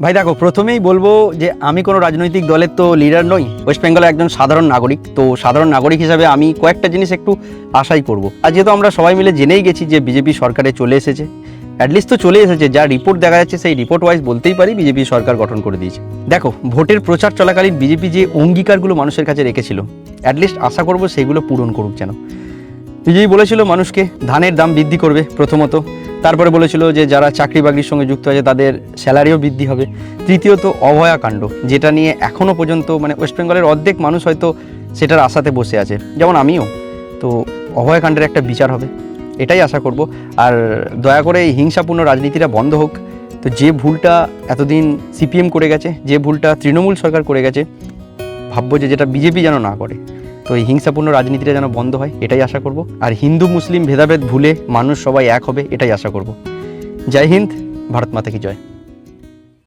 ভাই দেখো, প্রথমেই বলবো যে আমি কোনো রাজনৈতিক দলের তো লিডার নই। ওয়েস্ট বেঙ্গলের একজন সাধারণ নাগরিক, তো সাধারণ নাগরিক হিসাবে আমি কয়েকটা জিনিস একটু আশাই করব। আর যেহেতু আমরা সবাই মিলে জেনেই গেছি যে বিজেপি সরকারে চলে এসেছে, অ্যাটলিস্ট তো চলে এসেছে, যা রিপোর্ট দেখা যাচ্ছে সেই রিপোর্ট ওয়াইজ বলতেই পারি বিজেপি সরকার গঠন করে দিয়েছে। দেখো, ভোটের প্রচার চলাকালীন বিজেপি যে অঙ্গীকারগুলো মানুষের কাছে রেখেছিল, অ্যাটলিস্ট আশা করব সেইগুলো পূরণ করুক যেন। বিজেপি বলেছিল মানুষকে ধানের দাম বৃদ্ধি করবে প্রথমত, তারপরে বলেছিল যে যারা চাকরি বাকরির সঙ্গে যুক্ত আছে তাদের স্যালারিও বৃদ্ধি হবে। তৃতীয়ত অভয়াকাণ্ড, যেটা নিয়ে এখনও পর্যন্ত ওয়েস্ট বেঙ্গলের অর্ধেক মানুষ হয়তো সেটার আশাতে বসে আছে, যেমন আমিও। তো অভয়াকাণ্ডের একটা বিচার হবে, এটাই আশা করব। আর দয়া করে এই হিংসাপূর্ণ রাজনীতিটা বন্ধ হোক। তো যে ভুলটা এতদিন সিপিএম করে গেছে, যে ভুলটা তৃণমূল সরকার করে গেছে, ভাববো যে যেটা বিজেপি যেন না করে। তো এই হিংসাপূর্ণ রাজনীতিটা যেন বন্ধ হয়, এটাই আশা করব। আর হিন্দু মুসলিম ভেদাভেদ ভুলে মানুষ সবাই এক হবে, এটাই আশা করব। জয় হিন্দ, ভারত মাতা কি জয়।